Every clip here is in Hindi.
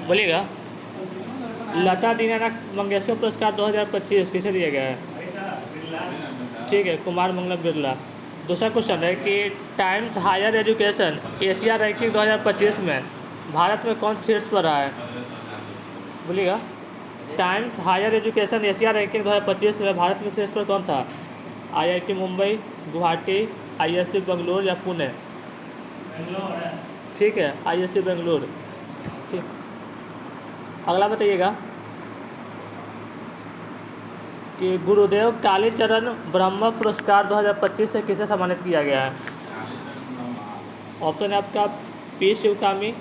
बोलिएगा। लता दीनानाथ मंगेशकर पुरस्कार 2025 किसे दिया गया है? ठीक है, कुमार मंगलम बिरला। दूसरा क्वेश्चन है कि Times Higher Education Asia ranking 2025 में भारत में कौन शीर्ष पर रहा है? बोलिएगा। Times Higher Education Asia ranking 2025 में भारत में शीर्ष पर कौन था? IIT मुंबई, गुवाहाटी, ISC बेंगलोर या पुणे? ठीक है, ISC बेंगलोर। ठीक, अगला बताइएगा कि गुरुदेव कालीचरण ब्रह्म पुरस्कार 2025 से किसे सम्मानित किया गया है? ऑप्शन है आपका P शिवकामी,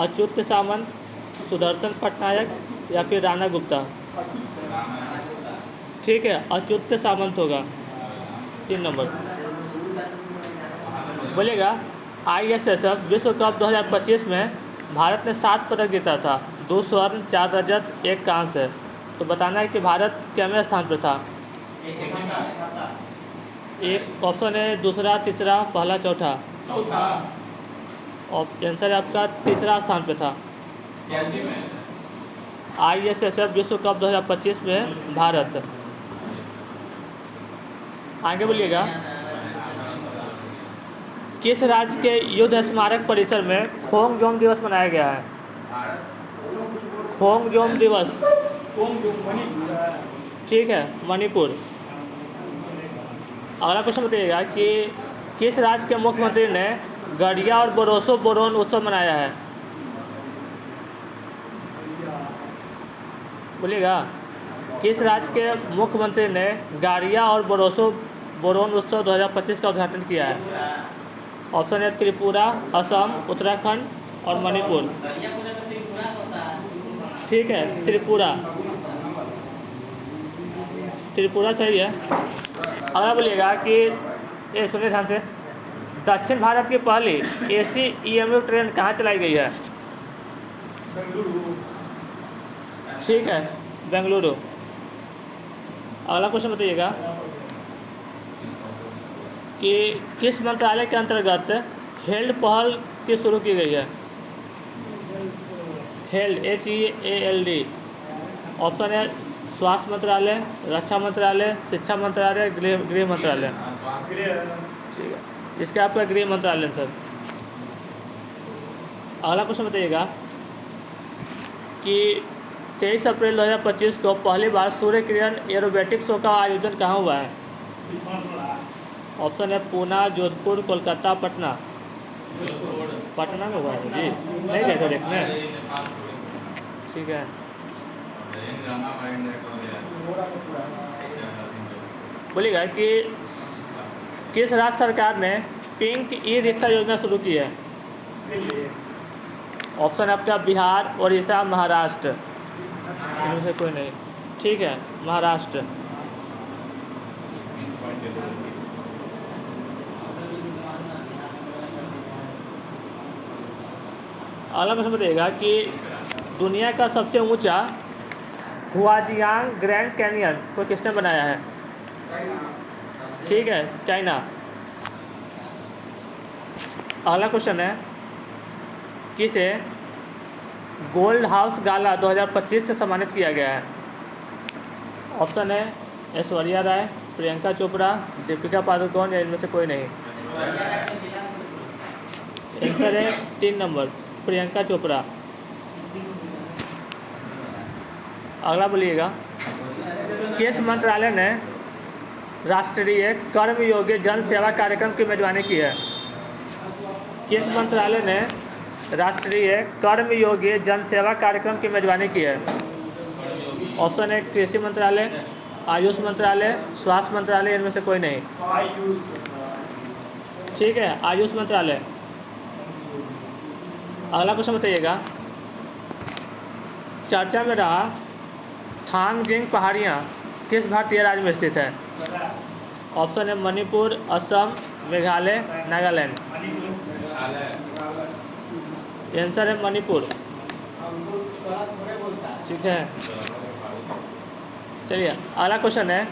अच्युत सामंत, सुदर्शन पटनायक या फिर राणा गुप्ता? ठीक है, अच्युत सामंत होगा। 3 नंबर। बोलिएगा। ISSF विश्व कप 2025 में भारत ने 7 पदक जीता था, 2 स्वर्ण, 4 रजत, 1 कांस्य। तो बताना है कि भारत कितवें स्थान पर था? एक ऑप्शन है दूसरा, तीसरा, पहला, चौथा? आंसर है आपका तीसरा स्थान पे था। ISSF विश्व कप 2025 में भारत। आगे बोलिएगा। किस राज्य के युद्ध स्मारक परिसर में खोंगजोम दिवस मनाया गया है? खोंगजोम दिवस। ठीक है, मणिपुर। अगला क्वेश्चन बताइएगा कि किस राज्य के मुख्यमंत्री ने गड़िया और बोरोसो बोरोन उत्सव मनाया है? बोलिएगा। किस राज्य के मुख्यमंत्री ने गाड़िया और बोरोसो बोरोन उत्सव 2025 का उद्घाटन किया है? ऑप्शन है त्रिपुरा, असम, उत्तराखंड और मणिपुर। ठीक है, त्रिपुरा। त्रिपुरा सही है। अगला बोलिएगा कि ये सुनिए ध्यान से, दक्षिण भारत की पहली AC EMU ट्रेन कहाँ चलाई गई है? ठीक है, बेंगलुरु। अगला क्वेश्चन बताइएगा कि किस मंत्रालय के अंतर्गत हेल्ड पहल की शुरू की गई है? Held HEALD। ऑप्शन है स्वास्थ्य मंत्रालय, रक्षा मंत्रालय, शिक्षा मंत्रालय, गृह मंत्रालय। ठीक है, इसका आपका गृह मंत्रालय सर। अगला क्वेश्चन बताइएगा कि 23 अप्रैल 2025 को पहली बार सूर्य किरण एरोबेटिक शो का आयोजन कहाँ हुआ है? ऑप्शन है पूना, जोधपुर, कोलकाता, पटना। पटना में हुआ है जी, नहीं गए थे देखने? ठीक है। बोलिएगा कि किस राज्य सरकार ने पिंक ई-रिक्शा योजना शुरू की है? ऑप्शन है आपका बिहार, उड़ीसा, महाराष्ट्र। इनमें से कोई नहीं। ठीक है, महाराष्ट्र। अगला क्वेश्चन बताइएगा कि दुनिया का सबसे ऊंचा हुआजियांग ग्रैंड कैनियन को किसने बनाया है? ठीक है, चाइना। अगला क्वेश्चन है किसे गोल्ड हाउस गाला 2025 से सम्मानित किया गया है? ऑप्शन है ऐश्वर्या राय, प्रियंका चोपड़ा, दीपिका पादुकोण या इनमें से कोई नहीं? आंसर है 3 नंबर, प्रियंका चोपड़ा। अगला बोलिएगा। किस मंत्रालय ने राष्ट्रीय कर्मयोगी जन सेवा कार्यक्रम की मेजबानी की है? किस मंत्रालय ने राष्ट्रीय कर्मयोगी जन सेवा कार्यक्रम की मेजबानी की है? ऑप्शन है कृषि मंत्रालय, आयुष मंत्रालय, स्वास्थ्य मंत्रालय, इनमें से कोई नहीं? ठीक है, आयुष मंत्रालय। अगला क्वेश्चन बताइएगा। चर्चा में रहा थांगजिंग पहाड़ियाँ किस भारतीय राज्य में स्थित है? ऑप्शन है मणिपुर, असम, मेघालय, नागालैंड। आंसर है मणिपुर। ठीक है, चलिए अगला क्वेश्चन है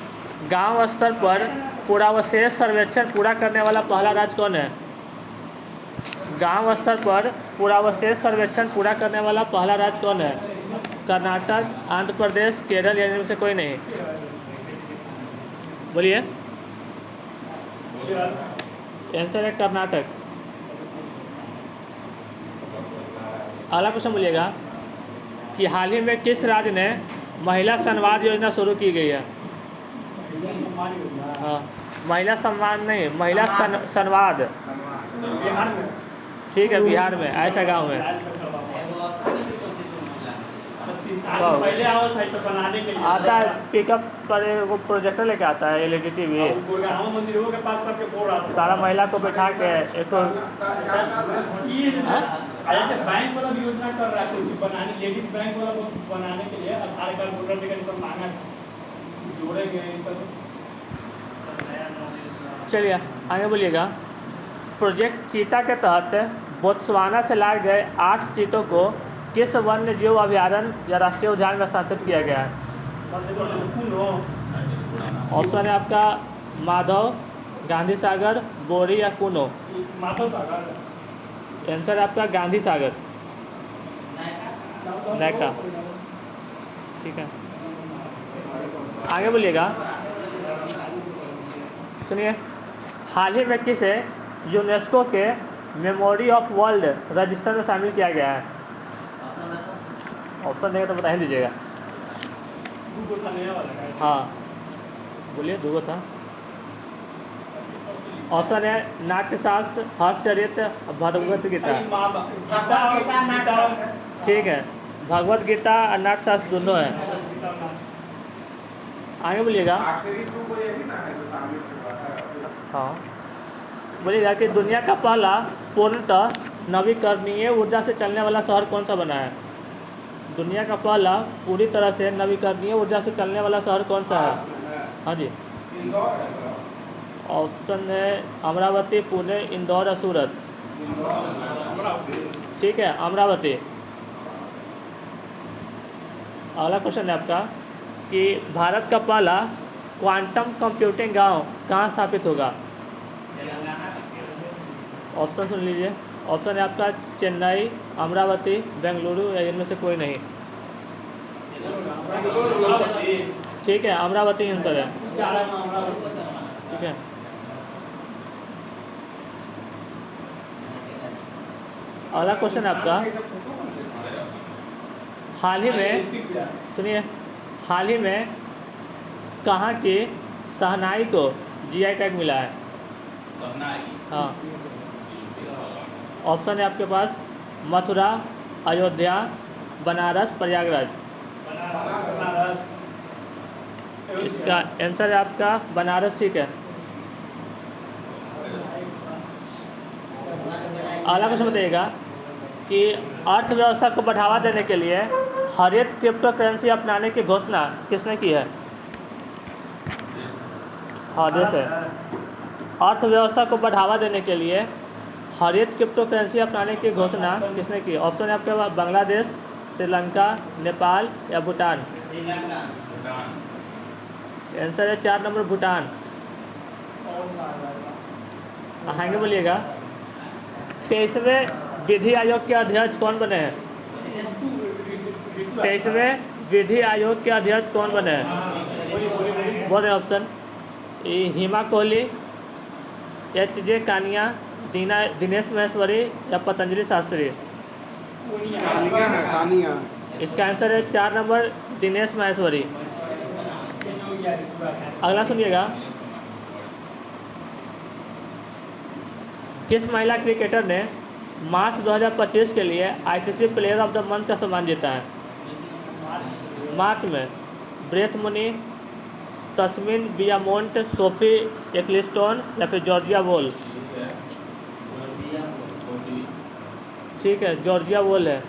गांव स्तर पर पूरावशेष सर्वेक्षण पूरा करने वाला पहला राज्य कौन है? गांव स्तर पर पुरावशेष सर्वेक्षण पूरा करने वाला पहला राज्य कौन है? कर्नाटक, आंध्र प्रदेश, केरल या इनमें से कोई नहीं? बोलिए। आंसर है कर्नाटक। अगला क्वेश्चन बोलिएगा कि हाल ही में किस राज्य ने महिला संवाद योजना शुरू की गई है? हाँ, महिला सम्मान नहीं, महिला संवाद। ठीक है, बिहार में ऐसा गांव में आता है, पिकअप पर वो प्रोजेक्टर लेके आता है, LED TV, सारा महिला को बैठा के एक बैंक वाला भी योजना कर रहा है कुछ बनाने, लेडीज बैंक वाला बनाने के लिए आधार कार्ड, वोटर कार्ड सब मांगा जोड़ेंगे सब। चलिए आगे बोलिएगा। प्रोजेक्ट चीता के तहत बोत्सवाना से लाए गए 8 चीतों को किस वन्य जीव अभयारण्य या राष्ट्रीय उद्यान में स्थानांतरित किया गया है? ऑप्शन है आपका माधव, गांधी सागर, बोरी या कुनो। माधव सागर। आंसर है आपका गांधी सागर, नैका। ठीक है, आगे बोलिएगा। सुनिए, हाल ही में किसे यूनेस्को के मेमोरी ऑफ वर्ल्ड रजिस्टर में शामिल किया गया है? ऑप्शन देगा तो बता ही दीजिएगा। हाँ बोलिए, दूगो था। ऑप्शन है नाट्यशास्त्र, हर्षचरित्र, भगवत गीता। ठीक है, भगवत गीता और नाट्यशास्त्र दोनों है। आगे बोलिएगा। हाँ बोलिएगा कि दुनिया का पहला पूर्णतः नवीकरणीय ऊर्जा से चलने वाला शहर कौन सा बना है? दुनिया का पहला पूरी तरह से नवीकरणीय ऊर्जा से चलने वाला शहर कौन सा है? हाँ जी, ऑप्शन है अमरावती, पुणे, इंदौर और सूरत। ठीक है, अमरावती। अगला क्वेश्चन है आपका कि भारत का पहला क्वांटम कंप्यूटिंग गांव कहाँ स्थापित होगा? ऑप्शन सुन लीजिए। ऑप्शन है आपका चेन्नई, अमरावती, बेंगलुरु या इनमें से कोई नहीं। ठीक है, अमरावती आंसर है। ठीक है, अगला क्वेश्चन है आपका। हाल ही में सुनिए, हाल ही में कहाँ की शहनाई को GI टैग मिला है? हाँ, ऑप्शन है आपके पास मथुरा, अयोध्या, बनारस, प्रयागराज। इसका आंसर है आपका बनारस। ठीक है, अगला क्वेश्चन बताइएगा कि अर्थव्यवस्था को बढ़ावा देने के लिए हरित क्रिप्टो करेंसी अपनाने की घोषणा किसने की है? हाँ, देश है। अर्थव्यवस्था को बढ़ावा देने के लिए हरित क्रिप्टो करेंसी अपनाने की घोषणा किसने की? ऑप्शन है आपके पास बांग्लादेश, श्रीलंका, नेपाल या भूटान। आंसर है 4 नंबर भूटान। आगे बोलिएगा। 23वें विधि आयोग के अध्यक्ष कौन बने हैं? 23वें विधि आयोग के अध्यक्ष कौन बने हैं? बोल रहे ऑप्शन हिमा कोहली, HJ कानिया, दिनेश महेश्वरी या पतंजलि शास्त्री। कानिया। इसका आंसर है 4 नंबर दिनेश महेश्वरी। अगला सुनिएगा। किस महिला क्रिकेटर ने मार्च 2025 के लिए ICC player of the month का सम्मान जीता है? मार्च में ब्रेथ मुनी, तस्मिन बियामोंट, सोफी एक्लिस्टोन या फिर जॉर्जिया वोल। ठीक है, जॉर्जिया वोल है।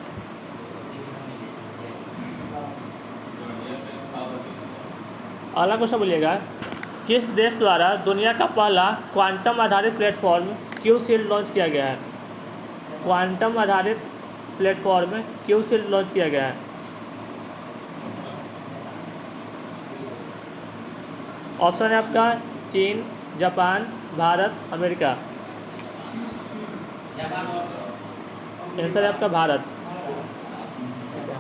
अगला क्वेश्चन बोलिएगा। किस देश द्वारा दुनिया का पहला क्वांटम आधारित प्लेटफॉर्म क्यूशील्ड लॉन्च किया गया है? क्वांटम आधारित प्लेटफॉर्म क्यूशील्ड लॉन्च किया गया है। ऑप्शन है आपका चीन, जापान, भारत, अमेरिका। आंसर है आपका भारत। ठीक है,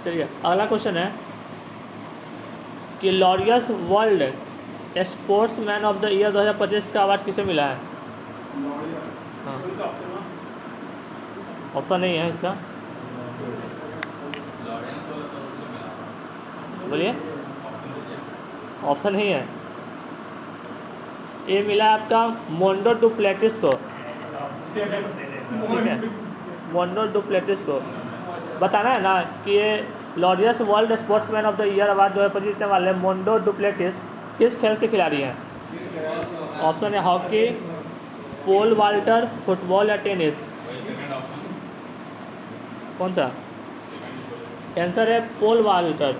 चलिए अगला क्वेश्चन है कि Laureus world sportsman of the year 2025 का अवार्ड किसे मिला है? हाँ, ऑप्शन नहीं है इसका, बोलिए। ऑप्शन नहीं है, ये मिला आपका मोंडो डुप्लेटिस को। ठीक है, मोंडो डुप्लेटिस को बताना है ना कि ये Laureus world sportsman of the year award 2025 जीतने वाले मोंडो डुप्लेटिस किस खेल के खिलाड़ी हैं? ऑप्शन है हॉकी, पोल वाल्टर, फुटबॉल या टेनिस। कौन सा? आंसर है पोल वाल्टर,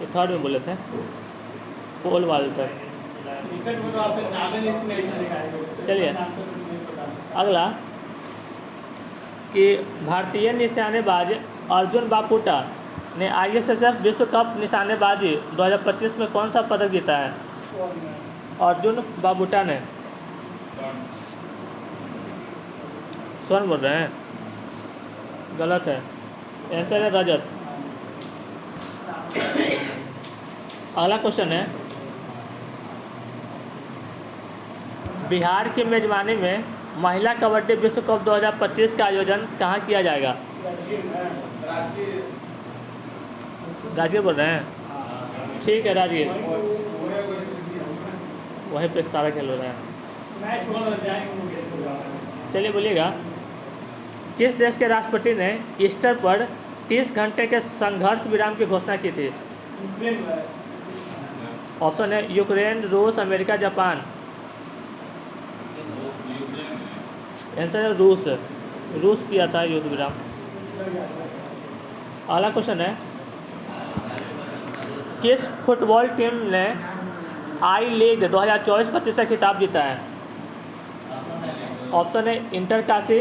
ये थर्ड में बोले थे, पोल वाल्टर। चलिए अगला कि भारतीय निशानेबाज अर्जुन बापुटा ने ISSF विश्व कप निशानेबाजी 2025 में कौन सा पदक जीता है? अर्जुन बापुटा ने स्वर्ण बोल रहे हैं, गलत है, आंसर है रजत। अगला क्वेश्चन है बिहार की मेजबानी में महिला कबड्डी विश्व कप 2025 का आयोजन कहाँ किया जाएगा? राजगीर बोल रहे हैं, ठीक है राजगीर, वहीं पे सारा खेल हो रहा है। चलिए बोलिएगा, किस देश के राष्ट्रपति ने ईस्टर पर 30 घंटे के संघर्ष विराम की घोषणा की थी? ऑप्शन है यूक्रेन, रूस, अमेरिका, जापान। आंसर है रूस किया था युद्ध विराम। अगला क्वेश्चन है किस फुटबॉल टीम ने आई लीग 2024-25 का खिताब जीता है? ऑप्शन है inter Kashi,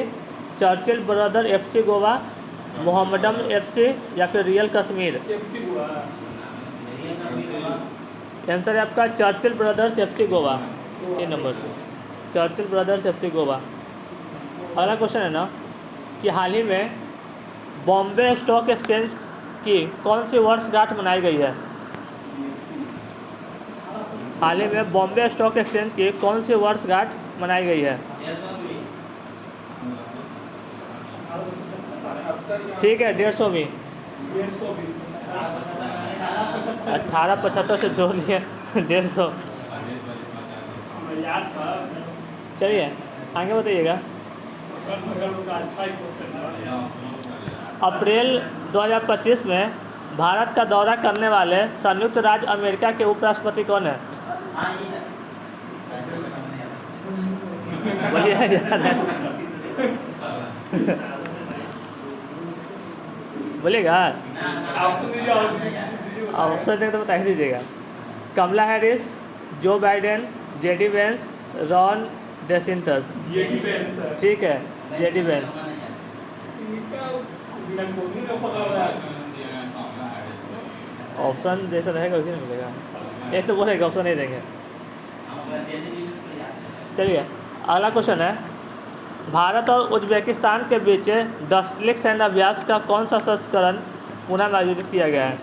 Churchill brother FC Goa, Mohammedan FC या फिर रियल कश्मीर। आंसर है आपका Churchill brothers FC Goa, 3 number, Churchill brothers FC Goa. अगला क्वेश्चन है ना कि हाल ही में बॉम्बे स्टॉक एक्सचेंज की कौन सी वर्षगांठ मनाई गई है? हाल ही में बॉम्बे स्टॉक एक्सचेंज की कौन सी वर्षगांठ मनाई गई है? ठीक है, 150वीं। 1875 से जोड़ लिए 150। चलिए आगे बताइएगा। अप्रैल 2025 में भारत का दौरा करने वाले संयुक्त राज्य अमेरिका के उपराष्ट्रपति कौन है? बोलिए याद है, बोलिएगा, ऑप्शन देंगे तो बता ही दीजिएगा। Kamala Harris, Joe Biden, JD Vance, Ron DeSantis. ठीक है, JD वेंस। ऑप्शन जैसा रहेगा उसी में मिलेगा, ये तो बोलेगा ऑप्शन नहीं देंगे। चलिए अगला क्वेश्चन है भारत और उज्बेकिस्तान के बीच डस्टलिक सैन्य अभ्यास का कौन सा संस्करण पुणे में आयोजित किया गया है?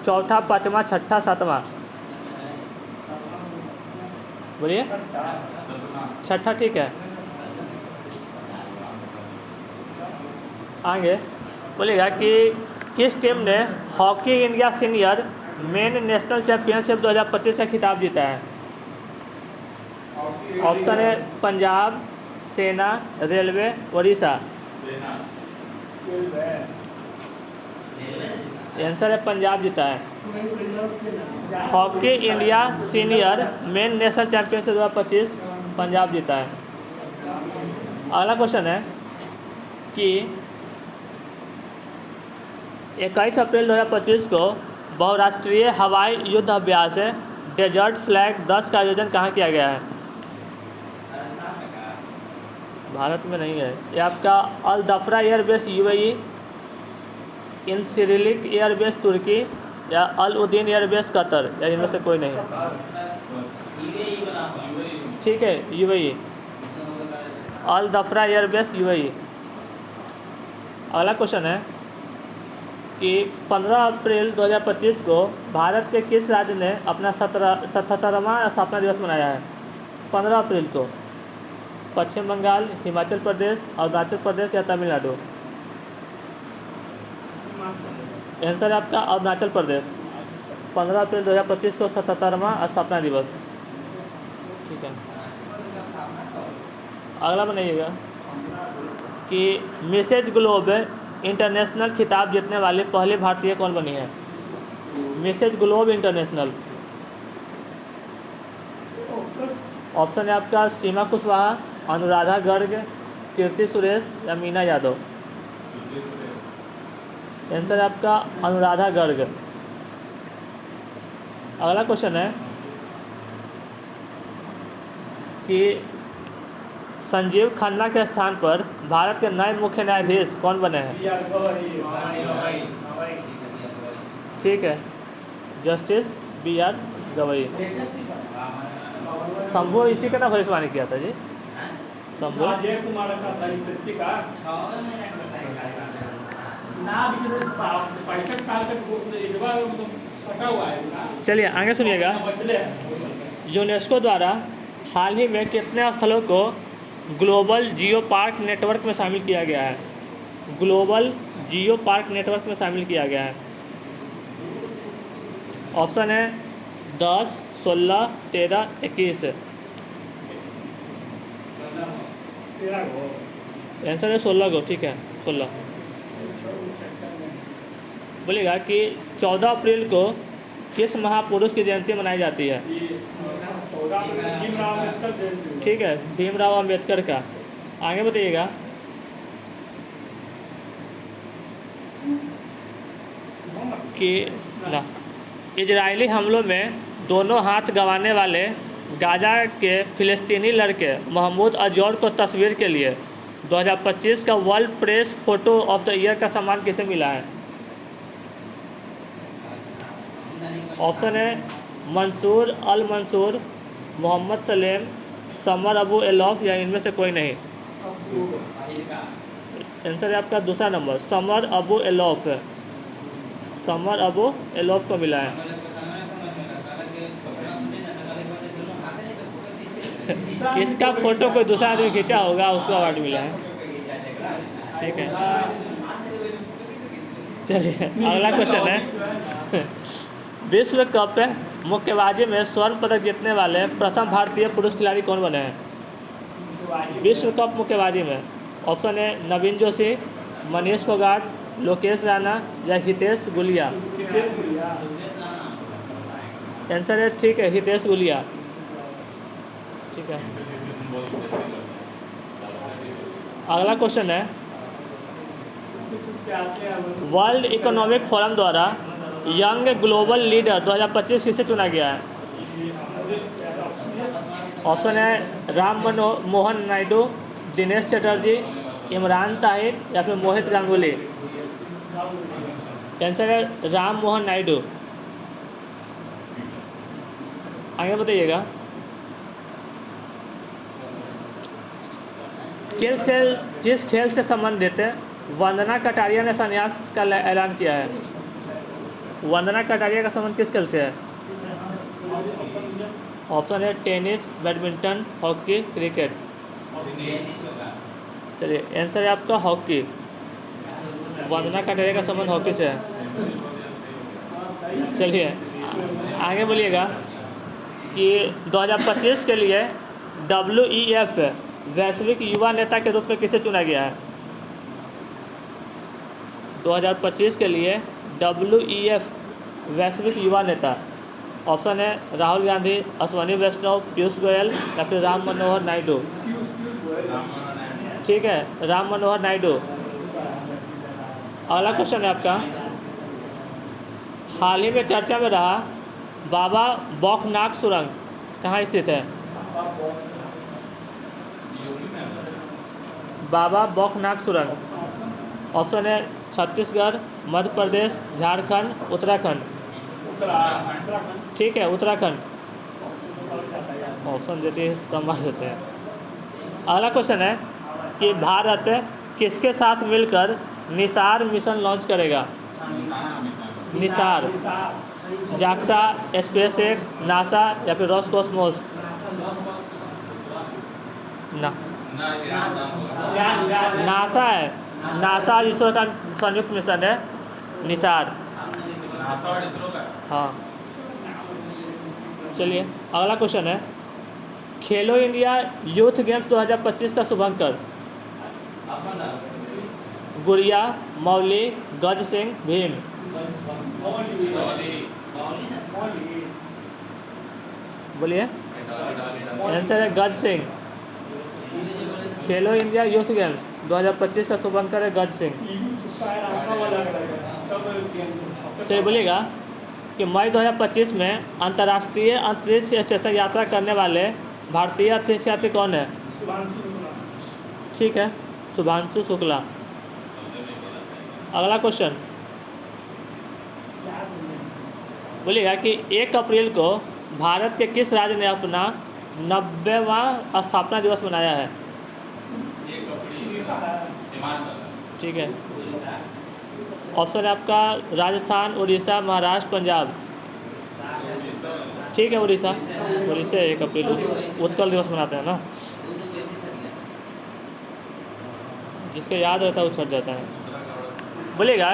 चौथा, पाँचवा, छठा, सातवां। बोलिए, छठा। ठीक है, आगे बोलिएगा कि किस टीम ने hockey India senior main national championship 2025 का खिताब जीता है? ऑप्शन है पंजाब, सेना, रेलवे, उड़ीसा। आंसर है पंजाब जीता है। Hockey India senior main national championship 2025 Punjab जीता है। अगला क्वेश्चन है कि 21 अप्रैल 2025 को बहुराष्ट्रीय हवाई युद्ध अभ्यास डेजर्ट फ्लैग 10 का आयोजन कहाँ किया गया है? भारत में नहीं है, ये आपका अल दफरा एयरबेस UAE, इंसिरिलिक एयरबेस तुर्की या अल उदीन एयरबेस कतर, या इनमें से कोई नहीं। ठीक है, UAE, अल दफरा एयरबेस UAE। अगला क्वेश्चन है कि 15 अप्रैल 2025 को भारत के किस राज्य ने अपना 77वां स्थापना दिवस मनाया है? 15 अप्रैल को पश्चिम बंगाल, हिमाचल प्रदेश, अरुणाचल प्रदेश या तमिलनाडु? आंसर है आपका अरुणाचल प्रदेश। 15 अप्रैल 2025 को 77वां स्थापना दिवस। ठीक है, अगला बनाइएगा कि मिसेज ग्लोब इंटरनेशनल खिताब जीतने वाली पहली भारतीय कौन बनी है? Mrs globe international. ऑप्शन है आपका सीमा कुशवाहा, अनुराधा गर्ग, कीर्ति सुरेश या मीना यादव? आंसर है आपका अनुराधा गर्ग। अगला क्वेश्चन है कि संजीव खन्ना के स्थान पर भारत के नए मुख्य न्यायाधीश कौन बने हैं? ठीक है, जस्टिस BR गवई। शंभू इसी का ना भविष्यवाणी किया था जी, शंभू। अजय कुमार का था यूपीएससी का ना, 65 साल तक इजवा सटा हुआ है ना। चलिए आगे सुनिएगा। यूनेस्को द्वारा हाल ही में कितने स्थलों को ग्लोबल जियो पार्क नेटवर्क में शामिल किया गया है? ग्लोबल जियो पार्क नेटवर्क में शामिल किया गया है। ऑप्शन है 10, 16, 13, 21। आंसर है 16 को। ठीक है, 16। बोलेगा कि 14 अप्रैल को किस महापुरुष की जयंती मनाई जाती है? ठीक है, भीमराव अंबेडकर का। आगे बताइएगा कि इजरायली हमलों में दोनों हाथ गंवाने वाले गाजा के फिलिस्तीनी लड़के महमूद अजौर को तस्वीर के लिए 2025 का World Press Photo of the Year का सम्मान किसे मिला है? ऑप्शन है Mansour Al Mansour, Mohammed Salem, Samar Abu Elouf या इनमें से कोई नहीं? आंसर है आपका दूसरा number, Samar Abu Elouf. Samar Abu Elouf को मिला है। इसका फोटो कोई दूसरा आदमी खींचा होगा, उसको अवार्ड मिला है। ठीक है, चलिए अगला क्वेश्चन है विश्व कप मुक्केबाजी में स्वर्ण पदक जीतने वाले प्रथम भारतीय पुरुष खिलाड़ी कौन बने हैं? विश्व कप मुक्केबाजी में ऑप्शन है नवीन जोशी, मनीष फोगाट, लोकेश राणा या हितेश गुलिया? आंसर है ठीक है, हितेश गुलिया। ठीक है, अगला क्वेश्चन है वर्ल्ड इकोनॉमिक फोरम द्वारा यंग ग्लोबल लीडर 2025 किसे चुना गया है? ऑप्शन है राम मोहन नायडू, दिनेश चटर्जी, इमरान ताहिर या फिर मोहित गांगुली? आंसर है राम मोहन नायडू। आगे बताइएगा किस खेल से संबंधित वंदना कटारिया ने संन्यास का ऐलान किया है? वंदना कटारिया का संबंध किस खेल से है? ऑप्शन है टेनिस, बैडमिंटन, हॉकी, क्रिकेट? चलिए आंसर है आपका हॉकी। वंदना कटारिया का संबंध हॉकी से है। चलिए आगे बोलिएगा कि 2025 के लिए WEF वैश्विक युवा नेता के रूप में किसे चुना गया है? 2025 के लिए WEF वैश्विक युवा नेता। ऑप्शन है राहुल गांधी, अश्वनी वैष्णव, पीयूष गोयल या फिर राम मनोहर नायडू? ठीक है, राम मनोहर नायडू। अगला क्वेश्चन है आपका हाल ही में चर्चा में रहा बाबा बौखनाग सुरंग कहाँ स्थित है? बाबा बौखनाग सुरंग। ऑप्शन है छत्तीसगढ़, मध्य प्रदेश, झारखंड, उत्तराखंड? ठीक है, उत्तराखंड। ऑप्शन देते हैं समझ देते हैं। अगला क्वेश्चन है कि भारत किसके साथ मिलकर निसार मिशन लॉन्च करेगा? निसार, जाक्सा, स्पेसएक्स, नासा या फिर रॉसकॉस्मोस? ना, नासा है। नासा इसरो का संयुक्त मिशन है निसार। हाँ, चलिए अगला क्वेश्चन है, खेलो इंडिया यूथ गेम्स 2025 का शुभंकर? गुड़िया, मौली, गज सिंह, भीम? बोलिए। आंसर है गज सिंह। खेलो इंडिया यूथ गेम्स 2025 का शुभंकर है गज सिंह। चलिए बोलिएगा कि मई 2025 में अंतर्राष्ट्रीय अंतरिक्ष स्टेशन यात्रा करने वाले भारतीय अंतरिक्ष यात्री कौन है? ठीक है, शुभांशु शुक्ला। अगला क्वेश्चन बोलिएगा कि 1 अप्रैल को भारत के किस राज्य ने अपना 90वां स्थापना दिवस मनाया है? ठीक है, ऑप्शन है आपका राजस्थान, उड़ीसा, महाराष्ट्र, पंजाब? ठीक है, उड़ीसा। 1 अप्रैल उत्कल दिवस मनाते हैं ना, जिसको याद रहता है वो छट जाता है। बोलिएगा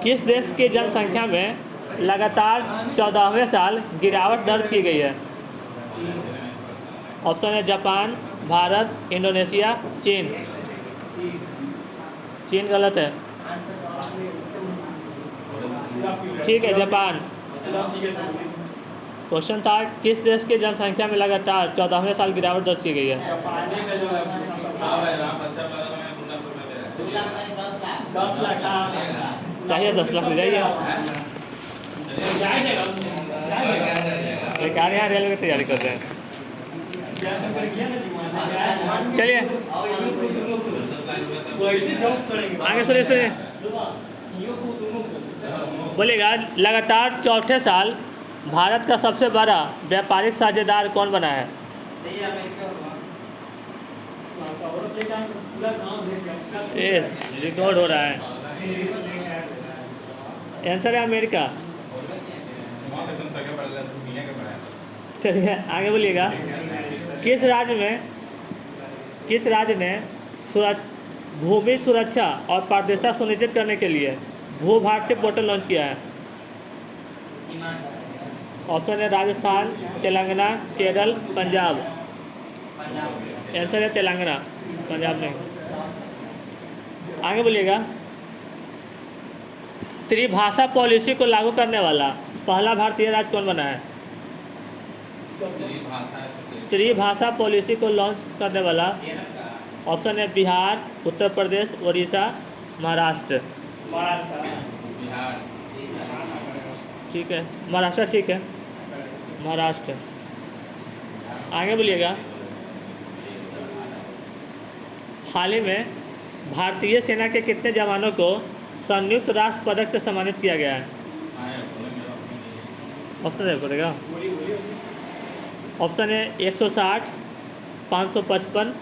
किस देश की जनसंख्या में लगातार 14वें साल गिरावट दर्ज की गई है? ऑप्शन है जापान, भारत, इंडोनेशिया, चीन? चीन गलत है। ठीक है, जापान। क्वेश्चन था किस देश की जनसंख्या में लगातार 14वें साल गिरावट दर्ज की गई है? चाहिए 10 लाख ले जाइए। बेकार यहाँ रेलवे की तैयारी कर रहे हैं। चलिए आगे सुनिए। बोलिएगा लगातार चौथे साल भारत का सबसे बड़ा व्यापारिक साझेदार कौन बना है? यस, रिकॉर्ड हो रहा है। आंसर है अमेरिका। चलिए आगे बोलिएगा किस राज्य ने भूमि सुरक्षा और पारदर्शिता सुनिश्चित करने के लिए भू भारती पोर्टल लॉन्च किया है? ऑप्शन है राजस्थान, तेलंगाना, केरल, पंजाब? आंसर है तेलंगाना, पंजाब नहीं। आगे बोलिएगा त्रिभाषा पॉलिसी को लागू करने वाला पहला भारतीय राज्य कौन बना है? त्रिभाषा पॉलिसी को लॉन्च करने वाला ऑप्शन है बिहार, उत्तर प्रदेश, उड़ीसा, महाराष्ट्र? ठीक है, महाराष्ट्र। ठीक है, महाराष्ट्र। आगे बोलिएगा हाल ही में भारतीय सेना के कितने जवानों को संयुक्त राष्ट्र पदक से सम्मानित किया गया है? ऑप्शन देना पड़ेगा। ऑप्शन है 160, 555,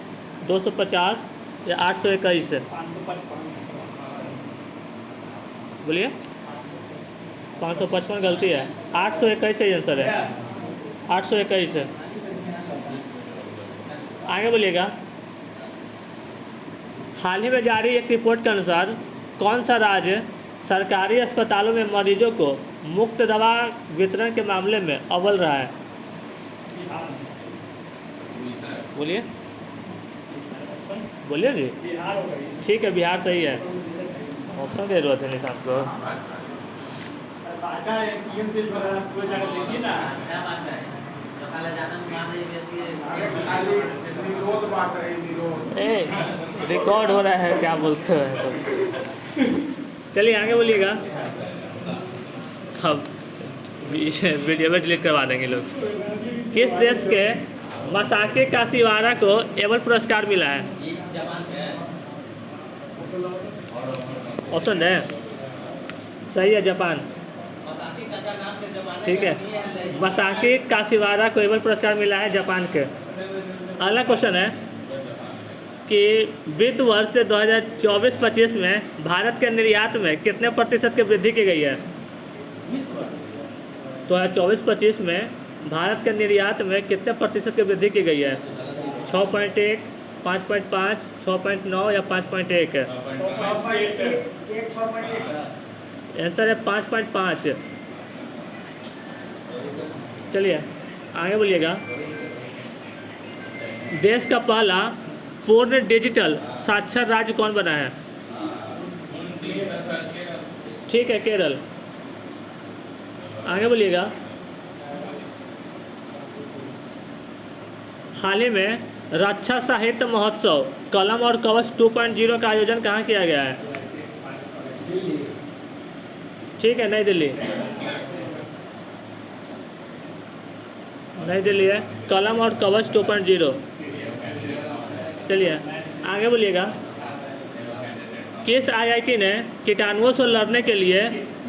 250 या 821? बोलिए। 555 गलती है, 821 सही आंसर है। 821 है। आगे बोलिएगा हाल ही में जारी एक रिपोर्ट के अनुसार कौन सा राज्य सरकारी अस्पतालों में मरीजों को मुफ्त दवा वितरण के मामले में अव्वल रहा है? बोलिए बोलिए जी। ठीक है, बिहार सही है। ऑप्शन दे रहे थे निशांत को। रिकॉर्ड हो रहा है, क्या बोलते हैं सब। चलिए आगे बोलिएगा। अब वीडियो में डिलीट करवा देंगे लोग। किस देश के मसाकी काशीवारा को एवर पुरस्कार मिला है? ऑप्शन है सही है, जापान। ठीक है, वसाकी काशिवारा कोइबल पुरस्कार मिला है जापान के। अगला क्वेश्चन है कि वित्त वर्ष 2024-25 में भारत के निर्यात में कितने प्रतिशत की वृद्धि की गई है? 2024-25 में भारत के निर्यात में कितने प्रतिशत की वृद्धि की गई है? 6.1, 5.5, 6.9 या 5.1? आंसर है 5.5। चलिए आगे बोलिएगा। देश का पहला पूर्ण डिजिटल साक्षर राज्य कौन बना है? ठीक है, केरल। आगे बोलिएगा। हाल ही में रक्षा साहित्य महोत्सव कलम और कवच 2.0 का आयोजन कहाँ किया गया है? ठीक है, नई दिल्ली। नई दिल्ली है कलम और कवच 2.0। चलिए आगे बोलिएगा। किस आईआईटी ने कीटाणुओं से लड़ने के लिए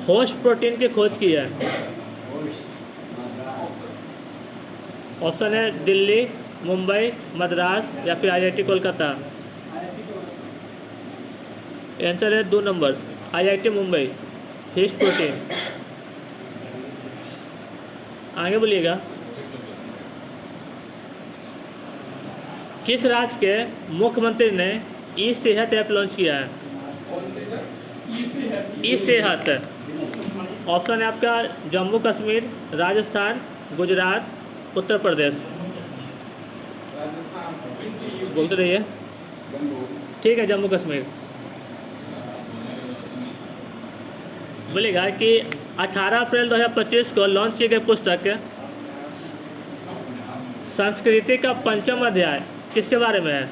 होस्ट प्रोटीन की खोज की है? ऑप्शन है दिल्ली, मुंबई, मद्रास या फिर आईआईटी कोलकाता। आंसर है 2 number, IIT Mumbai, host protein. आगे बोलिएगा। किस राज्य के मुख्यमंत्री ने ई सेहत ऐप लॉन्च किया है? ई सेहत। ऑप्शन है आपका जम्मू कश्मीर, राजस्थान, गुजरात, उत्तर प्रदेश। बोलते रहिए। ठीक है, जम्मू कश्मीर। बोलेगा कि 18 अप्रैल 2025 को लॉन्च की गई पुस्तक संस्कृति का 5वां अध्याय किसके बारे में है?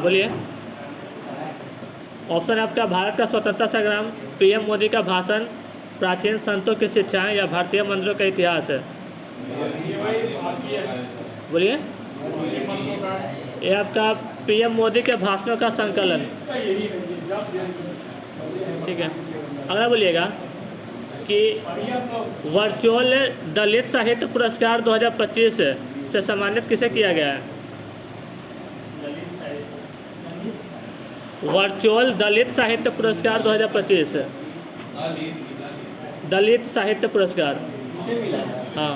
बोलिए। ऑप्शन है आपका भारत का स्वतंत्रता संग्राम, पीएम मोदी का भाषण, प्राचीन संतों की शिक्षाएं या भारतीय मंदिरों का इतिहास है। बोलिए। ये आपका पीएम मोदी के भाषणों का संकलन। ठीक है, अगला बोलिएगा कि वर्चुअल दलित साहित्य पुरस्कार 2025 से सम्मानित किसे किया गया है? वर्चुअल दलित साहित्य पुरस्कार 2025, दलित साहित्य पुरस्कार। हाँ,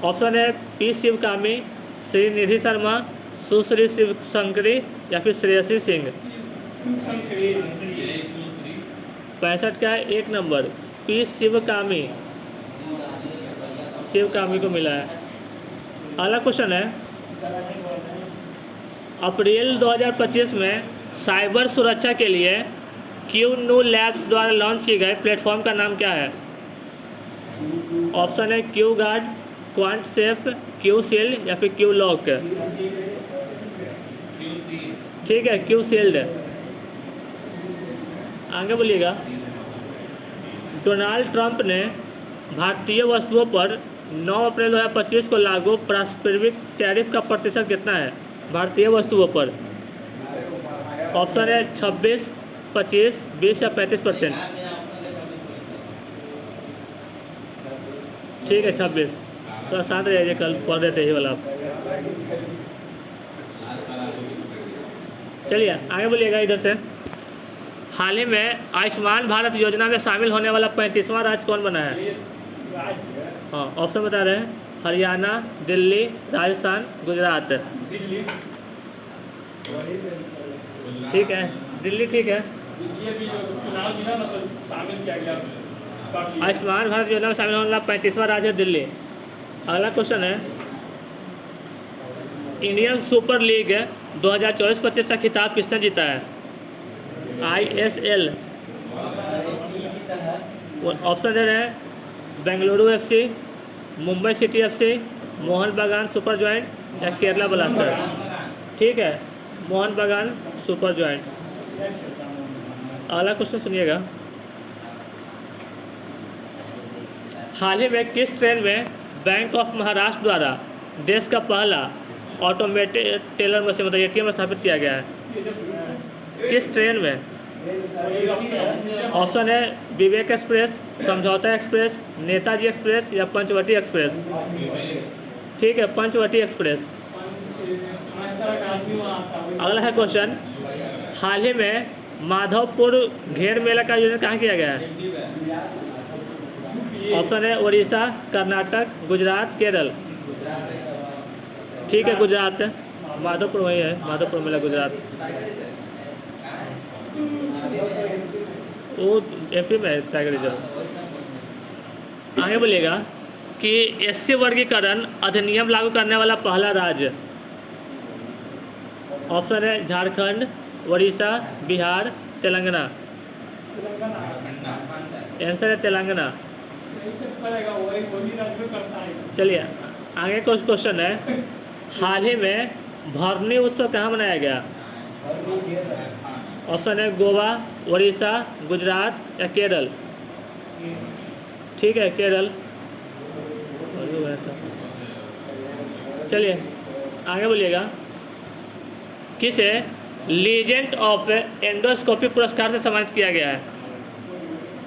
ऑप्शन है पी शिवकामी, श्री निधि शर्मा, सुश्री शिव शंकरी या फिर श्रेयसी सिंह। 65 का 1 नंबर, पी शिवकामी, शिवकामी को मिला है। अगला क्वेश्चन है, अप्रैल 2025 में साइबर सुरक्षा के लिए क्यू लैब्स द्वारा लॉन्च किए गए प्लेटफॉर्म का नाम क्या है? ऑप्शन है Q guard, quant safe, Q shield या फिर क्यू लॉक। ठीक है, क्यू शील्ड। आगे बोलिएगा। डोनाल्ड ट्रंप ने भारतीय वस्तुओं पर 9 अप्रैल 2025 को लागू पारस्परिक टैरिफ का प्रतिशत कितना है भारतीय वस्तुओं पर? ऑप्शन है 26, 25, 20 या 35%। ठीक है, 26। तो शांत रहिए, कल पढ़ रहे थे ये वाला आप। चलिए आगे बोलिएगा इधर से। हाल ही में आयुष्मान भारत योजना में शामिल होने वाला 35वां राज्य कौन बना है? हाँ, ऑप्शन बता रहे हैं हरियाणा, दिल्ली, राजस्थान, गुजरात। दिल्ली। ठीक है, दिल्ली। ठीक है, ये भी जो चुनाव जिला मतलब शामिल किया गया। आयुष्मान भारत योजना में शामिल होने वाला 35वां राज्य है दिल्ली। अगला क्वेश्चन है, इंडियन सुपर लीग 2024-25 का खिताब किसने जीता है? ISL। ऑप्शन दे रहे हैं Bengaluru FC, Mumbai city FC, Mohan बागान सुपर जॉइंट या केरला ब्लास्टर। ठीक है, मोहन बागान सुपर जॉइंट। अगला क्वेश्चन सुनिएगा। हाल ही में किस ट्रेन में बैंक ऑफ महाराष्ट्र द्वारा देश का पहला ऑटोमेटेड टेलर मशीन मतलब ATM स्थापित किया गया है? किस ट्रेन में? ऑप्शन है विवेक एक्सप्रेस, समझौता एक्सप्रेस, नेताजी एक्सप्रेस या पंचवटी एक्सप्रेस। ठीक है, पंचवटी एक्सप्रेस। अगला है क्वेश्चन, हाल ही में माधवपुर घेर मेला का आयोजन कहाँ किया गया है? ऑप्शन है उड़ीसा, कर्नाटक, गुजरात, केरल। ठीक है, गुजरात। माधवपुर वही है, माधवपुर मेला गुजरात। वो एमपी में है, टाइगर रिजर्व। आगे बोलिएगा कि एससी वर्गीकरण अधिनियम लागू करने वाला पहला राज्य। ऑप्शन है झारखंड, उड़ीसा, बिहार, तेलंगाना। आंसर है तेलंगाना। चलिए आगे कुछ क्वेश्चन है, हाल ही में भरनी उत्सव कहाँ मनाया गया? ऑप्शन है गोवा, उड़ीसा, गुजरात या केरल। ठीक है, केरल। चलिए आगे बोलिएगा, किसे लीजेंड ऑफ एंडोस्कोपी पुरस्कार से सम्मानित किया गया है?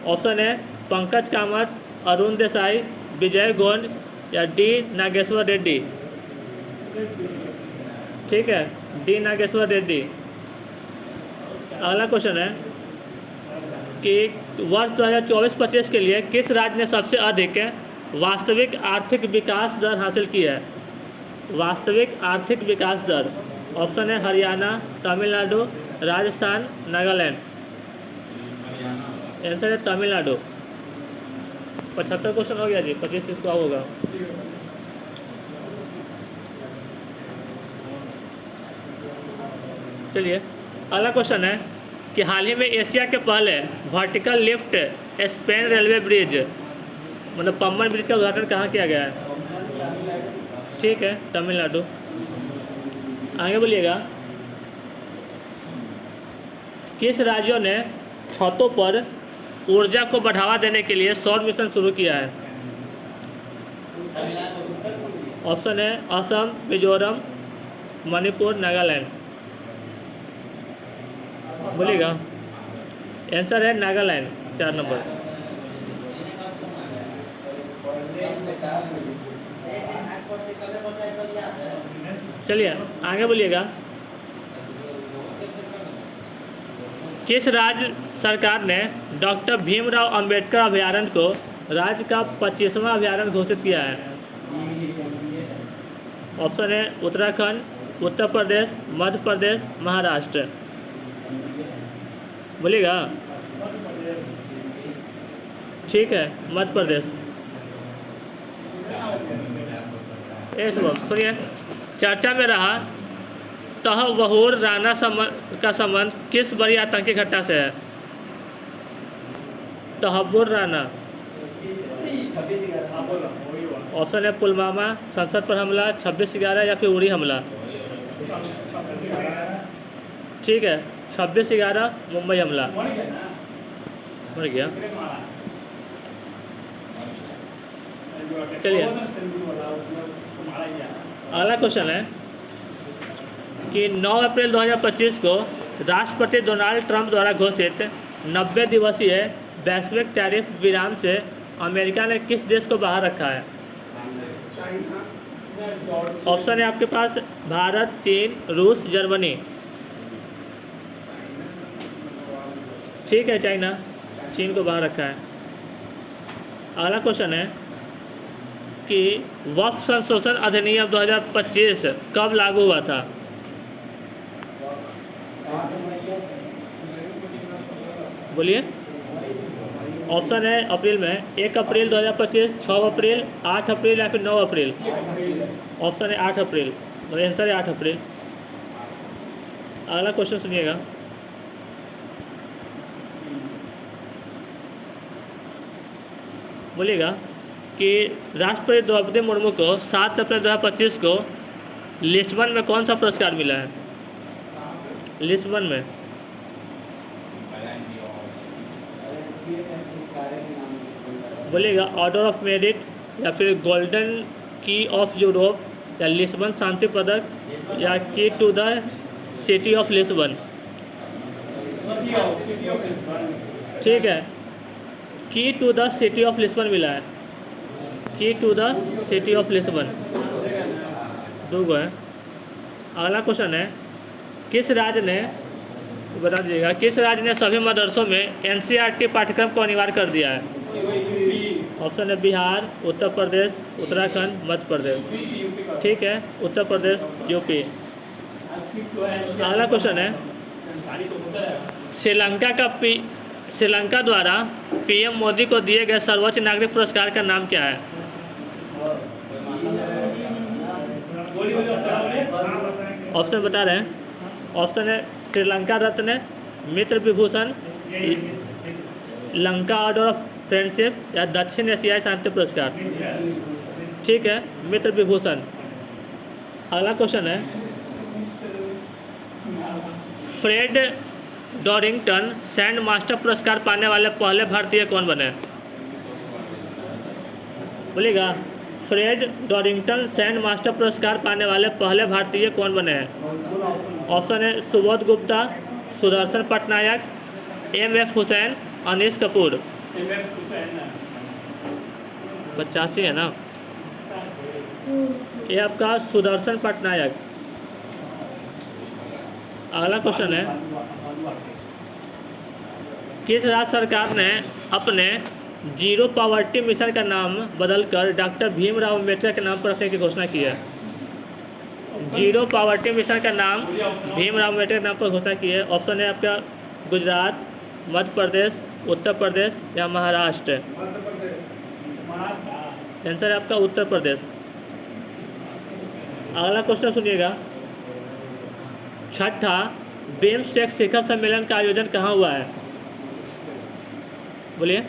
ऑप्शन है पंकज कामत, अरुण देसाई, विजय गोंड या डी नागेश्वर रेड्डी। ठीक है, डी नागेश्वर रेड्डी। अगला क्वेश्चन है कि वर्ष 2024-25 के लिए किस राज्य ने सबसे अधिक वास्तविक आर्थिक विकास दर हासिल की है? वास्तविक आर्थिक विकास दर। ऑप्शन है हरियाणा, तमिलनाडु, राजस्थान, नागालैंड। आंसर है तमिलनाडु। 75 क्वेश्चन हो गया जी, 25-30 का होगा। चलिए अगला क्वेश्चन है कि हाल ही में एशिया के पहले vertical lift span railway bridge मतलब पम्बन ब्रिज का उद्घाटन कहाँ किया गया है? ठीक है, तमिलनाडु। आगे बोलिएगा, किस राज्यों ने छतों पर ऊर्जा को बढ़ावा देने के लिए सौर मिशन शुरू किया है? ऑप्शन है असम, मिजोरम, मणिपुर, नागालैंड। बोलिएगा, आंसर है नागालैंड, 4 नंबर। चलिए आगे बोलिएगा, किस राज्य सरकार ने डॉक्टर भीमराव अंबेडकर अभयारण्य को राज्य का 25वां अभयारण्य घोषित किया है? ऑप्शन है उत्तराखंड, उत्तर प्रदेश, मध्य प्रदेश, महाराष्ट्र। बोलिएगा, ठीक है, मध्य प्रदेश। सुनिए, चर्चा में रहा तहवहुर राणा का संबंध किस बड़ी आतंकी घटना से है? तहव्वुर राणा। ऑप्शन है पुलवामा, संसद पर हमला, 26/11 या फिर उड़ी हमला। ठीक है, 26/11 मुंबई हमला। मर गया। चलिए अगला क्वेश्चन है कि 9 अप्रैल 2025 को राष्ट्रपति डोनाल्ड ट्रंप द्वारा घोषित 90 दिवसीय वैश्विक टैरिफ विराम से अमेरिका ने किस देश को बाहर रखा है? ऑप्शन है आपके पास भारत, चीन, रूस, जर्मनी। ठीक है, चाइना, चीन को बाहर रखा है। अगला क्वेश्चन है कि वक्फ संशोधन अधिनियम 2025 कब लागू हुआ था? बोलिए। ऑप्शन है अप्रैल में 1 अप्रैल 2025, 6 अप्रैल, 8 अप्रैल या फिर 9 अप्रैल। ऑप्शन है 8 अप्रैल, मतलब आंसर है 8 अप्रैल। अगला क्वेश्चन सुनिएगा, बोलिएगा कि राष्ट्रपति द्रौपदी मुर्मू को 7 अप्रैल 2025 को लिस्बन में कौन सा पुरस्कार मिला है? लिस्बन में। बोलिएगा, ऑर्डर ऑफ मेरिट या फिर गोल्डन की ऑफ यूरोप या लिस्बन शांति पदक या key to the city of Lisbon. City of Lisbon. ठीक है, key to the city of Lisbon मिला है, key to the city of Lisbon, दो गो है। अगला क्वेश्चन है, किस राज्य ने, बता दीजिएगा, किस राज्य ने सभी मदरसों में एनसीईआरटी पाठ्यक्रम को अनिवार्य कर दिया है? ऑप्शन है बिहार, उत्तर प्रदेश, उत्तराखंड, मध्य प्रदेश। ठीक है, उत्तर प्रदेश, यूपी। अगला क्वेश्चन है, श्रीलंका द्वारा पीएम मोदी को दिए गए सर्वोच्च नागरिक पुरस्कार का नाम क्या है? ऑप्शन बता रहे हैं, ऑप्शन है Sri Lanka Ratna, Mitra Vibhushana, Lanka Order of Friendship या दक्षिण एशियाई शांति पुरस्कार। ठीक है, मित्र विभूषण। अगला क्वेश्चन है, फ्रेड डॉरिंगटन सैंड मास्टर पुरस्कार पाने वाले पहले भारतीय कौन बने? बोलिएगा, फ्रेड डॉरिंगटन सैंड मास्टर पुरस्कार पाने वाले पहले भारतीय कौन बने हैं? ऑप्शन है सुबोध गुप्ता, सुदर्शन पटनायक, एम.एफ. हुसैन, अनीस कपूर। 85 है ना, ये आपका सुदर्शन पटनायक। अगला क्वेश्चन है, किस राज्य सरकार ने अपने जीरो पॉवर्टी मिशन का नाम बदलकर डॉक्टर भीमराव अम्बेडकर के नाम पर रखने की घोषणा की है? जीरो पॉवर्टी मिशन का नाम भीमराव अम्बेडकर के नाम पर घोषणा की है। ऑप्शन है आपका गुजरात, मध्य प्रदेश, उत्तर प्रदेश या महाराष्ट्र। आंसर है आपका उत्तर प्रदेश। अगला क्वेश्चन सुनिएगा, छठा बिम्स्टेक शिखर सम्मेलन का आयोजन कहाँ हुआ है? बोलिए।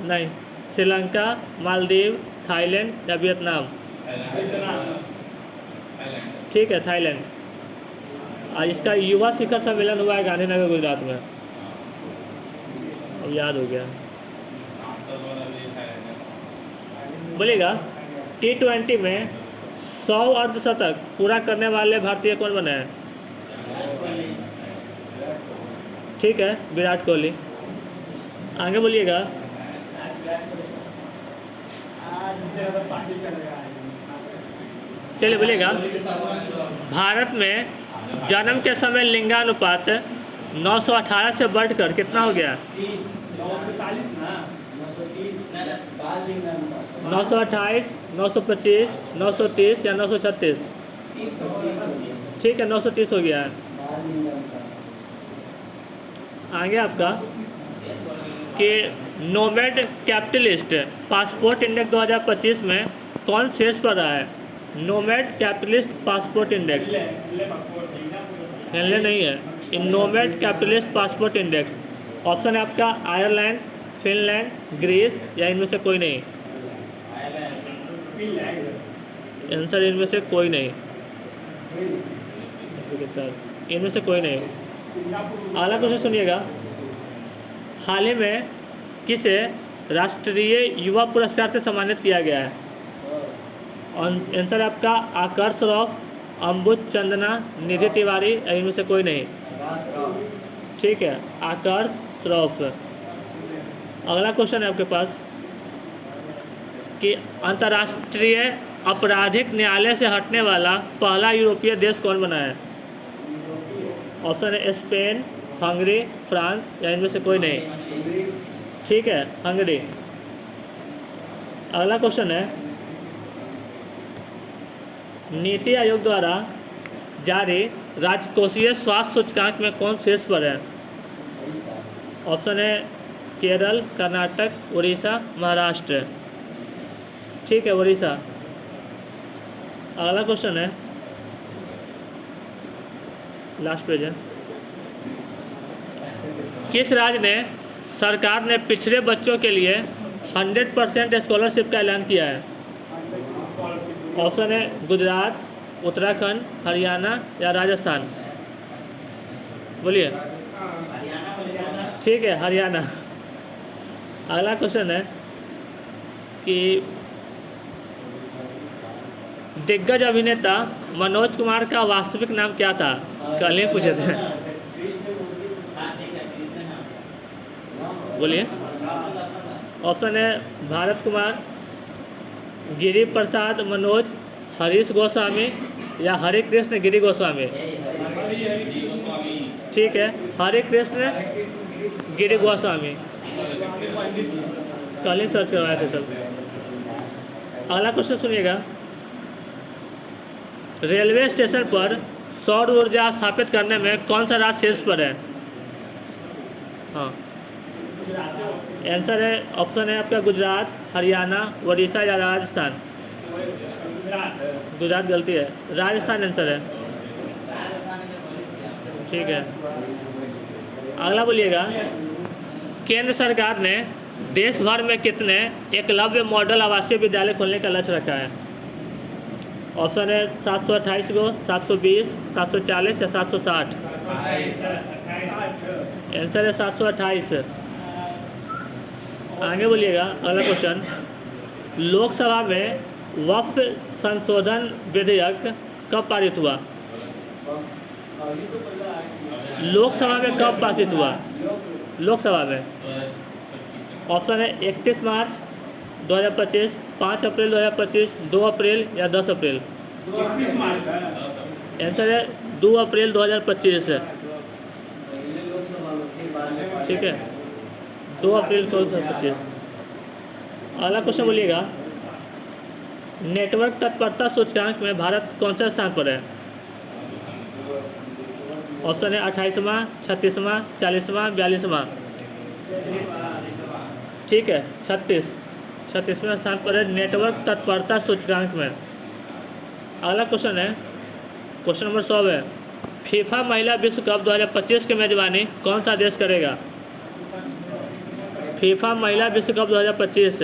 नहीं, श्रीलंका, मालदीव, थाईलैंड या वियतनाम। ठीक है, थाईलैंड। आज इसका युवा शिखर सम्मेलन हुआ है गांधीनगर गुजरात में, अब याद हो गया। बोलिएगा, T20 में 100 अर्धशतक पूरा करने वाले भारतीय कौन बने हैं? ठीक है, विराट कोहली। आगे बोलिएगा, चलिए बोलिएगा, भारत में जन्म के समय लिंगानुपात 918 से बढ़कर कितना हो गया? 928, 925, 930 या 936? ठीक है, 930 हो गया है। आगे आपका कि नोमैड कैपिटलिस्ट पासपोर्ट इंडेक्स 2025 में कौन शीर्ष पर रहा है? नोमैड कैपिटलिस्ट पासपोर्ट इंडेक्स, हिलने नहीं है, in Nomad Capitalist passport index. Option है आपका आयरलैंड, फिनलैंड, ग्रीस या इनमें से कोई नहीं। आंसर इनमें से कोई नहीं, इनमें से कोई नहीं। अगला क्वेश्चन सुनिएगा, हाल ही में किसे राष्ट्रीय युवा पुरस्कार से सम्मानित किया गया है? आंसर है आपका आकर्ष श्रॉफ, अम्बुज चंदना, निधि तिवारी या इनमें से कोई नहीं। ठीक है, आकर्ष श्रॉफ। अगला क्वेश्चन है आपके पास कि अंतर्राष्ट्रीय आपराधिक न्यायालय से हटने वाला पहला यूरोपीय देश कौन बना है? ऑप्शन है स्पेन, हंगरी, फ्रांस या इनमें से कोई नहीं। ठीक है, हंगरी। अगला क्वेश्चन है, नीति आयोग द्वारा जारी राजकोषीय स्वास्थ्य सूचकांक में कौन शीर्ष पर है? ऑप्शन है केरल, कर्नाटक, उड़ीसा, महाराष्ट्र। ठीक है, उड़ीसा। अगला क्वेश्चन है, लास्ट पेज है, किस राज्य ने सरकार ने पिछड़े बच्चों के लिए 100% स्कॉलरशिप का ऐलान किया है? ऑप्शन है गुजरात, उत्तराखंड, हरियाणा या राजस्थान। बोलिए। ठीक है, हरियाणा। अगला क्वेश्चन है कि दिग्गज अभिनेता मनोज कुमार का वास्तविक नाम क्या था? कल ही पूछे थे। बोलिए। ऑप्शन है भारत कुमार, गिरी प्रसाद मनोज, हरीश गोस्वामी या हरे कृष्ण गिरी गोस्वामी। ठीक है, हरे कृष्ण गिरी गोस्वामी कल ही सर्च करवाए थे सब। अगला क्वेश्चन सुनिएगा। रेलवे स्टेशन पर सौर ऊर्जा स्थापित करने में कौन सा राज्य शीर्ष पर है? हाँ, आंसर है, ऑप्शन है आपका गुजरात, हरियाणा, उड़ीसा या राजस्थान। गुजरात गलती है, राजस्थान आंसर है। ठीक है, अगला बोलिएगा। केंद्र सरकार ने देश भर में कितने एकलव्य मॉडल आवासीय विद्यालय खोलने का लक्ष्य रखा है? ऑप्शन है 728 गो, 720, 740 या 760। आंसर है 728। आगे बोलिएगा अगला क्वेश्चन। लोकसभा में वक्फ संशोधन विधेयक कब पारित हुआ? लोकसभा में कब पारित हुआ? लोकसभा में ऑप्शन है 31 मार्च 2025, 5 अप्रैल 2025, 2 अप्रैल या 10 अप्रैल। 31 मार्च है। आंसर है 2 अप्रैल 2025 है। ठीक है, 2 अप्रैल 2025। अगला क्वेश्चन बोलिएगा। नेटवर्क तत्परता सूचकांक में भारत कौन से स्थान पर है? ऑप्शन है 28वां, 36वां, 40वां, 42वां। ठीक है, 36वें स्थान पर है नेटवर्क तत्परता सूचकांक में। अगला क्वेश्चन है, क्वेश्चन नंबर 100 है। फीफा महिला विश्व कप 2025 की मेजबानी कौन सा देश करेगा? फीफा महिला विश्व कप 2025।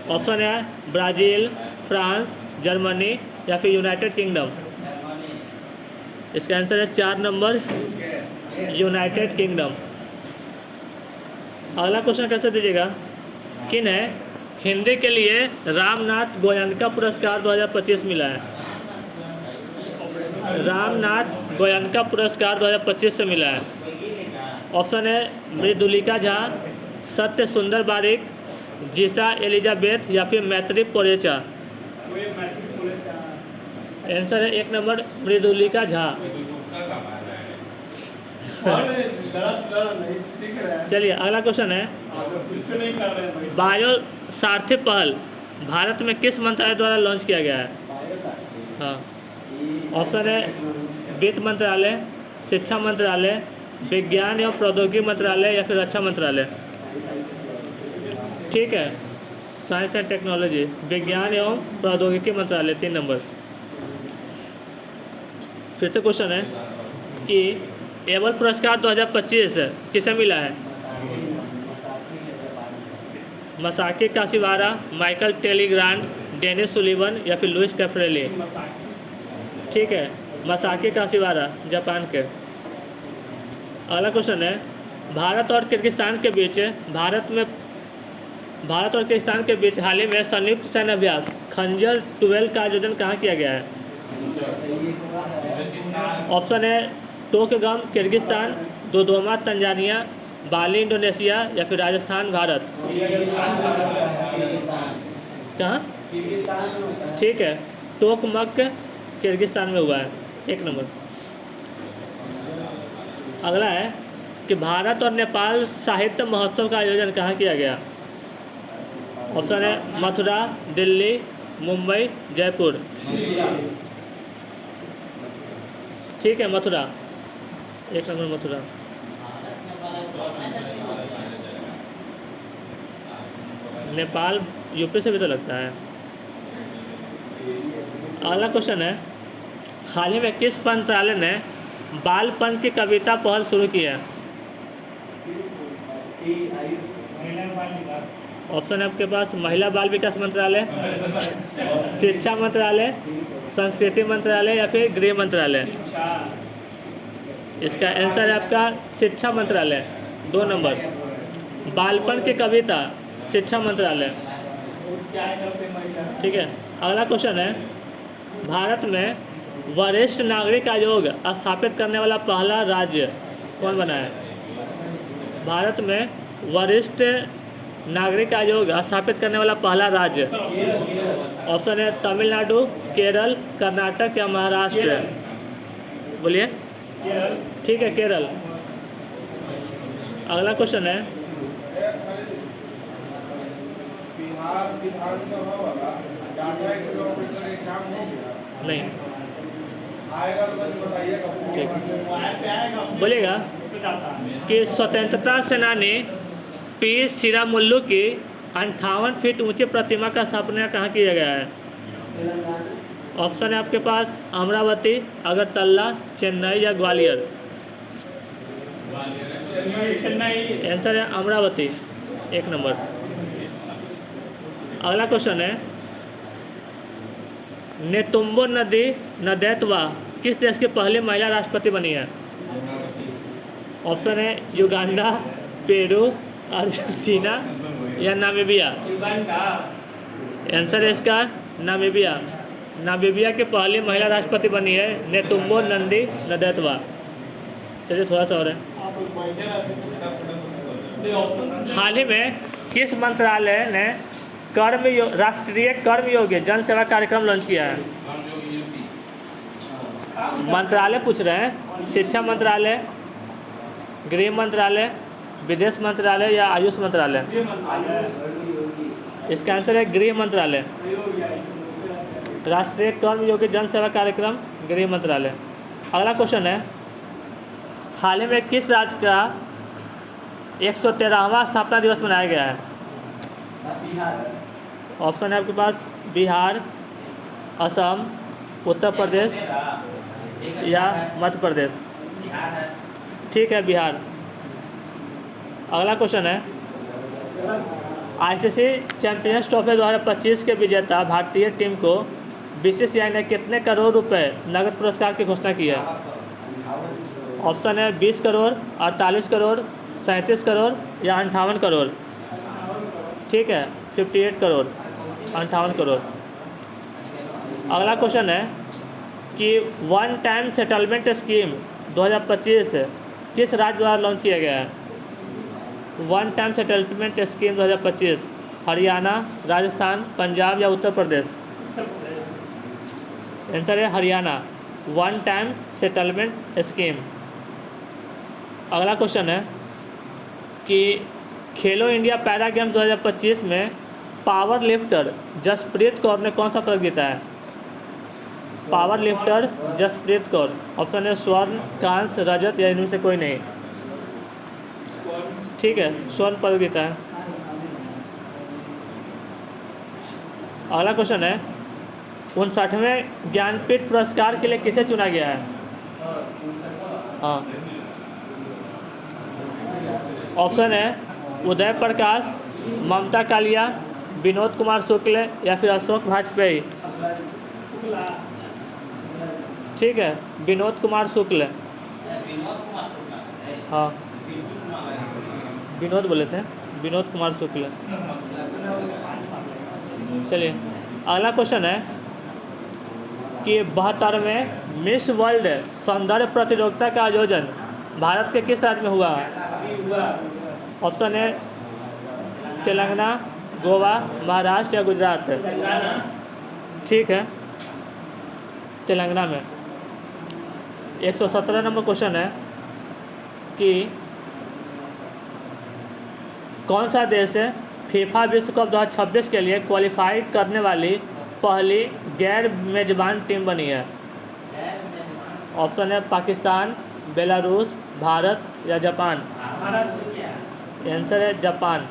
ऑप्शन है ब्राज़ील, फ्रांस, जर्मनी या फिर यूनाइटेड किंगडम। इसका आंसर है 4 नंबर, यूनाइटेड किंगडम। अगला क्वेश्चन कैसे दीजिएगा। किन है हिंदी के लिए रामनाथ गोयनका पुरस्कार 2025 मिला है? रामनाथ गोयनका पुरस्कार 2025 से मिला है। ऑप्शन है मृदुलिका झा, सत्य सुंदर बारिक, जीसा एलिजाबेथ या फिर मैत्री पोरेचा। आंसर है 1 नंबर मृदुलिका झा। चलिए अगला क्वेश्चन है। बायो सारथी पहल भारत में किस मंत्रालय द्वारा लॉन्च किया गया है? हाँ, ऑप्शन है वित्त मंत्रालय, शिक्षा मंत्रालय, विज्ञान एवं प्रौद्योगिकी मंत्रालय या फिर रक्षा मंत्रालय। ठीक है, साइंस एंड टेक्नोलॉजी, विज्ञान एवं प्रौद्योगिकी मंत्रालय 3 नंबर। फिर से क्वेश्चन है कि एबल पुरस्कार 2025 किसे मिला है? मसाकी काशिवारा, माइकल टेलीग्रांड, डेनिस सुलिवन या फिर लुइस कैफ्रेली। ठीक है, मसाकी काशिवारा जापान के। अगला क्वेश्चन है। भारत और किर्गिस्तान के बीच हाल ही में संयुक्त सैन्य अभ्यास खंजर 12 का आयोजन कहाँ किया गया है? ऑप्शन है टोकगम Kyrgyzstan, Dodoma Tanzania, Bali Indonesia या फिर राजस्थान भारत। कहाँ? ठीक है, टोकमक किर्गिस्तान में हुआ है। 1 नंबर। अगला है कि भारत और नेपाल साहित्य महोत्सव का आयोजन कहाँ किया गया? ऑप्शन है मथुरा, दिल्ली, मुंबई, जयपुर। ठीक है, मथुरा। 1 नंबर मथुरा। नेपाल यूपी से भी तो लगता है। अगला क्वेश्चन है। हाल ही में किस मंत्रालय ने बालपन की कविता पहल शुरू की है? ऑप्शन है आपके पास महिला बाल विकास मंत्रालय, शिक्षा मंत्रालय, संस्कृति मंत्रालय या फिर गृह मंत्रालय। इसका आंसर है आपका शिक्षा मंत्रालय 2 नंबर। बालपन की कविता शिक्षा मंत्रालय। ठीक है, अगला क्वेश्चन है। भारत में वरिष्ठ नागरिक आयोग स्थापित करने वाला पहला राज्य कौन बना है? भारत में वरिष्ठ नागरिक आयोग स्थापित करने वाला पहला राज्य? ऑप्शन है तमिलनाडु, केरल, कर्नाटक या महाराष्ट्र। बोलिए। केरल। ठीक है, केरल। अगला क्वेश्चन है, बिहार विधानसभा वाला डाटा किलोमीटर एग्जाम हो गया नहीं, आएगा तो बस बताइएगा। ठीक। मोबाइल पे आएगा, बोलिएगा उससे जाता है। कि स्वतंत्रता सेनानी पी श्रीरामुलु की 58 फीट ऊंची प्रतिमा का स्थापना कहाँ किया गया है? ऑप्शन है आपके पास अमरावती, अगरतला, चेन्नई या ग्वालियर। चेन्नई। आंसर है अमरावती, 1 नंबर। अगला क्वेश्चन है, नेतुम्बो नदी नदैत्वा किस देश की पहली महिला राष्ट्रपति बनी है? ऑप्शन है युगांडा, पेरू, अर्जेंटीना या नामीबिया। युगांडा। आंसर है इसका नामीबिया। नामीबिया की पहली महिला राष्ट्रपति बनी है नेतुम्बो नंदी नदैत्वा। चलिए थोड़ा सा और है, हाल ही में किस मंत्रालय ने राष्ट्रीय कर्मयोगी जन सेवा कार्यक्रम लॉन्च किया है? मंत्रालय पूछ रहे हैं, शिक्षा मंत्रालय, गृह मंत्रालय, विदेश मंत्रालय या आयुष मंत्रालय। इसका आंसर है गृह मंत्रालय। राष्ट्रीय कर्मयोगी जन सेवा कार्यक्रम, गृह मंत्रालय। अगला क्वेश्चन है, हाल ही में किस राज्य का 113वां स्थापना दिवस मनाया गया है? ऑप्शन है आपके पास बिहार, असम, उत्तर प्रदेश या मध्य प्रदेश। ठीक है, बिहार। अगला क्वेश्चन है, आईसीसी चैंपियंस ट्रॉफी 2025 के विजेता भारतीय टीम को बीसीसीआई ने कितने करोड़ रुपए नगद पुरस्कार की घोषणा की है? ऑप्शन है 20 करोड़, 48 करोड़, 37 करोड़ या 58 करोड़। ठीक है, 58 करोड़, 58 करोड़। अगला क्वेश्चन है कि वन टाइम सेटलमेंट स्कीम 2025 किस राज्य द्वारा लॉन्च किया गया है? One time settlement scheme 2025 Haryana, Rajasthan, Punjab या उत्तर प्रदेश। आंसर है Haryana, one time settlement scheme. अगला क्वेश्चन है कि खेलो इंडिया पैरा गेम्स 2025 में पावर लिफ्टर जसप्रीत कौर ने कौन सा पदक जीता है? Power lifter Jaspreet Kaur. Option है स्वर्ण, कांस्य, रजत या इनमें से कोई नहीं। ठीक है, स्वर्ण पदक जीता है। अगला क्वेश्चन है, 59वें ज्ञानपीठ पुरस्कार के लिए किसे चुना गया है? हाँ, ऑप्शन है उदय प्रकाश, ममता कालिया, विनोद कुमार शुक्ल या फिर अशोक वाजपेयी। ठीक है, विनोद कुमार शुक्ल। हाँ, विनोद बोले थे, विनोद कुमार शुक्ल। चलिए अगला क्वेश्चन है कि 72वें मिस वर्ल्ड सौंदर्य प्रतियोगिता का आयोजन भारत के किस राज्य में हुआ? ऑप्शन है तेलंगाना, गोवा, महाराष्ट्र या गुजरात। ठीक है, तेलंगाना में। 117 नंबर क्वेश्चन है कि कौन सा देश फीफा विश्व कप 2026 के लिए क्वालिफाई करने वाली पहली गैर मेजबान टीम बनी है? ऑप्शन है पाकिस्तान, बेलारूस, भारत या जापान। आंसर है जापान।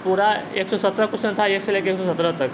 पूरा 117 क्वेश्चन था, 1 से लेकर 117 तक।